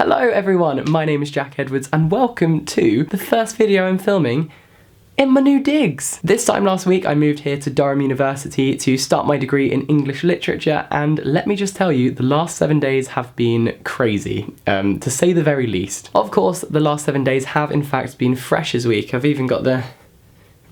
Hello everyone, my name is Jack Edwards and welcome to the first video I'm filming in my new digs. This time last week I moved here to Durham University to start my degree in English literature, and let me just tell you, the last 7 days have been crazy, to say the very least. Of course, the last 7 days have in fact been Freshers Week. I've even got the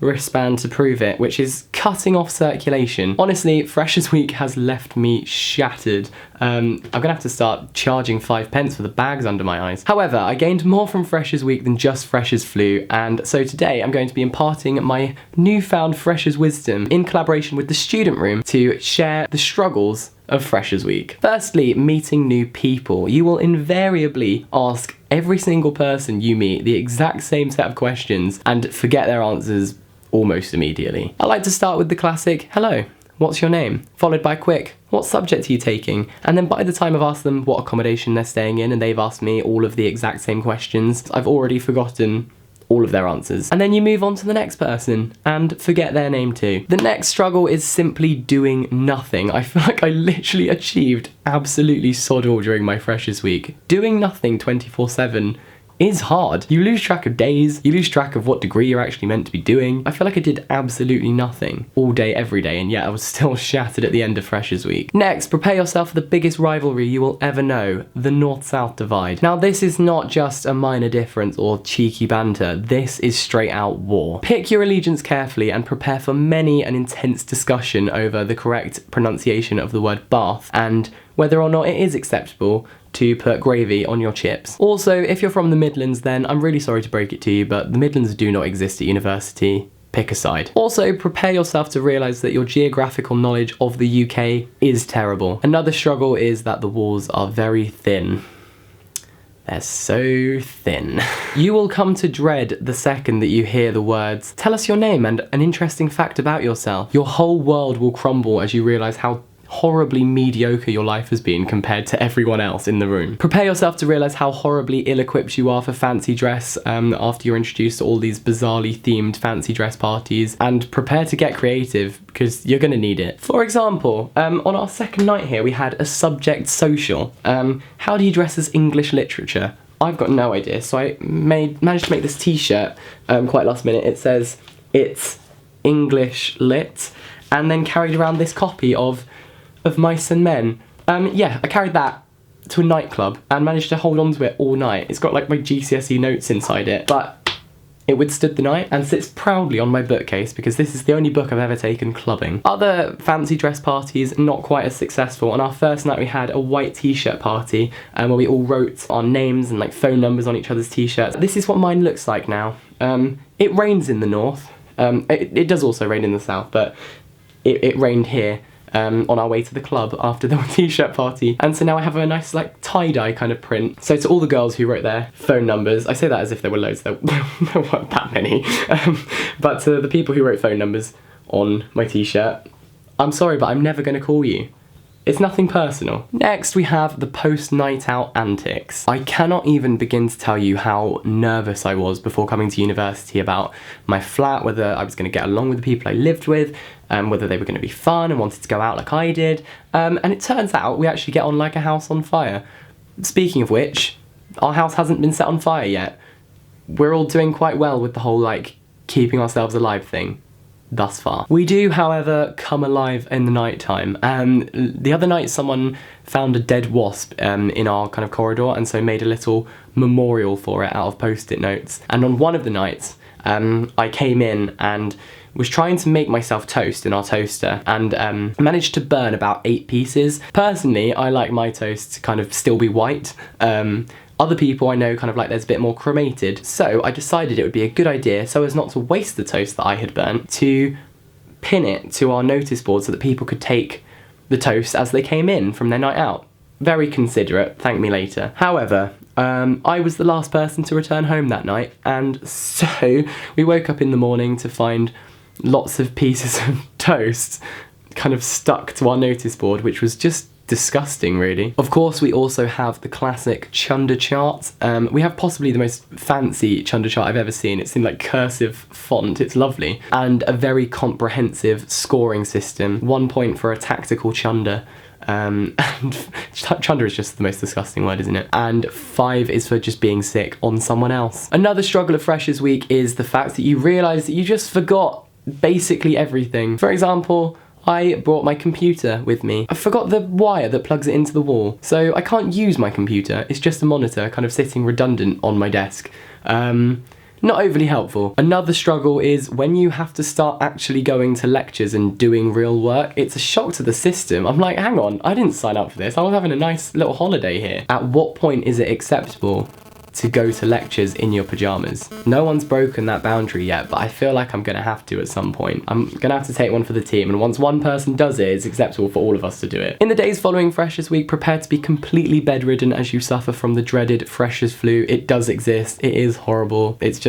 wristband to prove it, which is cutting off circulation. Honestly, Freshers Week has left me shattered. I'm gonna have to start charging 5p for the bags under my eyes. However, I gained more from Freshers Week than just Freshers Flu, and so today I'm going to be imparting my newfound Freshers wisdom in collaboration with the Student Room to share the struggles of Freshers Week. Firstly, meeting new people. You will invariably ask every single person you meet the exact same set of questions and forget their answers almost immediately. I like to start with the classic, hello, what's your name? Followed by quick, what subject are you taking? And then by the time I've asked them what accommodation they're staying in and they've asked me all of the exact same questions, I've already forgotten all of their answers. And then you move on to the next person and forget their name too. The next struggle is simply doing nothing. I feel like I literally achieved absolutely sod all during my Freshers Week. Doing nothing 24/7 is hard. You lose track of days, you lose track of what degree you're actually meant to be doing. I feel like I did absolutely nothing all day, every day, and yet I was still shattered at the end of Freshers Week. Next, prepare yourself for the biggest rivalry you will ever know, the North-South divide. Now this is not just a minor difference or cheeky banter, this is straight out war. Pick your allegiance carefully and prepare for many an intense discussion over the correct pronunciation of the word bath and whether or not it is acceptable to put gravy on your chips. Also, if you're from the Midlands, then I'm really sorry to break it to you, but the Midlands do not exist at university. Pick a side. Also, prepare yourself to realise that your geographical knowledge of the UK is terrible. Another struggle is that the walls are very thin. They're so thin. You will come to dread the second that you hear the words, tell us your name and an interesting fact about yourself. Your whole world will crumble as you realise how horribly mediocre your life has been compared to everyone else in the room. Prepare yourself to realise how horribly ill-equipped you are for fancy dress after you're introduced to all these bizarrely themed fancy dress parties, and prepare to get creative because you're going to need it. For example, on our second night here we had a subject social. How do you dress as English literature? I've got no idea, so I managed to make this t-shirt quite last minute. It says, it's English lit, and then carried around this copy of Mice and Men. Yeah, I carried that to a nightclub and managed to hold on to it all night. It's got like my GCSE notes inside it, but it withstood the night and sits proudly on my bookcase because this is the only book I've ever taken clubbing. Other fancy dress parties, not quite as successful. On our first night we had a white t-shirt party where we all wrote our names and like phone numbers on each other's t-shirts. This is what mine looks like now. It rains in the north. It does also rain in the south, but it rained here. On our way to the club after the t-shirt party, and so now I have a nice like tie-dye kind of print. So to all the girls who wrote their phone numbers, I say that as if there were loads, there weren't that many, but to the people who wrote phone numbers on my t-shirt, I'm sorry but I'm never going to call you. It's nothing personal. Next we have the post-night out antics. I cannot even begin to tell you how nervous I was before coming to university about my flat, whether I was going to get along with the people I lived with, whether they were going to be fun and wanted to go out like I did, and it turns out we actually get on like a house on fire. Speaking of which, our house hasn't been set on fire yet. We're all doing quite well with the whole like keeping ourselves alive thing thus far. We do, however, come alive in the night time. The other night someone found a dead wasp in our kind of corridor, and so made a little memorial for it out of post-it notes. And on one of the nights I came in and was trying to make myself toast in our toaster and managed to burn about 8 pieces. Personally, I like my toast to kind of still be white. Other people I know kind of like there's a bit more cremated, so I decided it would be a good idea, so as not to waste the toast that I had burnt, to pin it to our notice board so that people could take the toast as they came in from their night out. Very considerate, thank me later. However, I was the last person to return home that night, and so we woke up in the morning to find lots of pieces of toast kind of stuck to our notice board, which was just disgusting, really. Of course, we also have the classic chunder chart. We have possibly the most fancy chunder chart I've ever seen. It's in like cursive font, it's lovely, and a very comprehensive scoring system. 1 point for a tactical chunder, And chunder is just the most disgusting word, isn't it? And 5 is for just being sick on someone else. Another struggle of Freshers Week is the fact that you realise that you just forgot basically everything. For example, I brought my computer with me. I forgot the wire that plugs it into the wall, so I can't use my computer. It's just a monitor kind of sitting redundant on my desk. Not overly helpful. Another struggle is when you have to start actually going to lectures and doing real work. It's a shock to the system. I'm like, hang on, I didn't sign up for this. I was having a nice little holiday here. At what point is it acceptable to go to lectures in your pajamas? No one's broken that boundary yet, but I feel like I'm gonna have to at some point. I'm gonna have to take one for the team, and once one person does it, it's acceptable for all of us to do it. In the days following Freshers Week, prepare to be completely bedridden as you suffer from the dreaded Freshers flu. It does exist. It is horrible. It's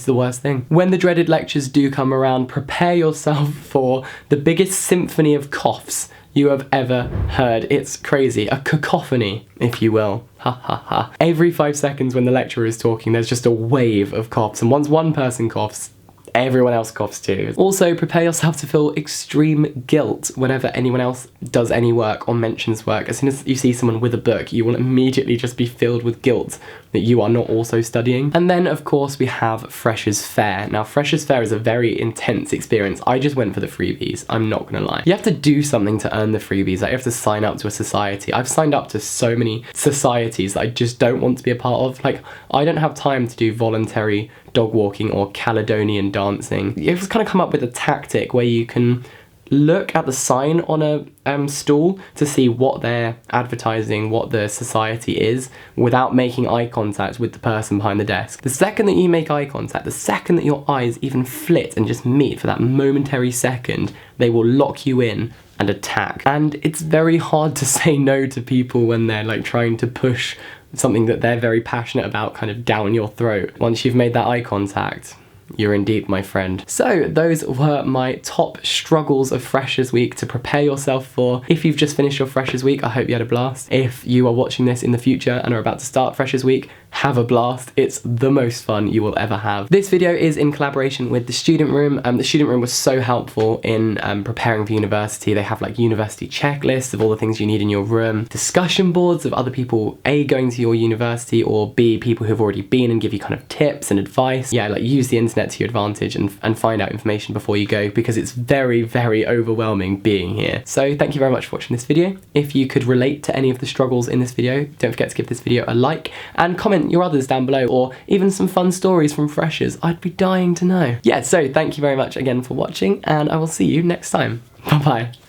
the worst thing. When the dreaded lectures do come around, prepare yourself for the biggest symphony of coughs you have ever heard. It's crazy. A cacophony, if you will. Ha ha ha. Every 5 seconds when the lecturer is talking, there's just a wave of coughs, and once one person coughs, everyone else coughs too. Also, prepare yourself to feel extreme guilt whenever anyone else does any work or mentions work. As soon as you see someone with a book, you will immediately just be filled with guilt that you are not also studying. And then, of course, we have Freshers Fair. Now, Freshers Fair is a very intense experience. I just went for the freebies, I'm not gonna lie. You have to do something to earn the freebies. Like, you have to sign up to a society. I've signed up to so many societies that I just don't want to be a part of. Like, I don't have time to do voluntary dog walking or Caledonian dancing. You have to kind of come up with a tactic where you can look at the sign on a stall to see what they're advertising, what the society is, without making eye contact with the person behind the desk. The second that you make eye contact, the second that your eyes even flit and just meet for that momentary second, they will lock you in and attack. And it's very hard to say no to people when they're like trying to push something that they're very passionate about kind of down your throat. Once you've made that eye contact, you're in deep, my friend. So those were my top struggles of Freshers Week to prepare yourself for. If you've just finished your Freshers Week, I hope you had a blast. If you are watching this in the future and are about to start Freshers Week, have a blast. It's the most fun you will ever have. This video is in collaboration with the Student Room. The Student Room was so helpful in preparing for university. They have like university checklists of all the things you need in your room, discussion boards of other people A, going to your university, or B, people who've already been, and give you kind of tips and advice. Yeah, like use the internet to your advantage and find out information before you go, because it's very, very overwhelming being here. So thank you very much for watching this video. If you could relate to any of the struggles in this video, don't forget to give this video a like and comment your others down below, or even some fun stories from freshers. I'd be dying to know. Yeah, so thank you very much again for watching, and I will see you next time. Bye bye.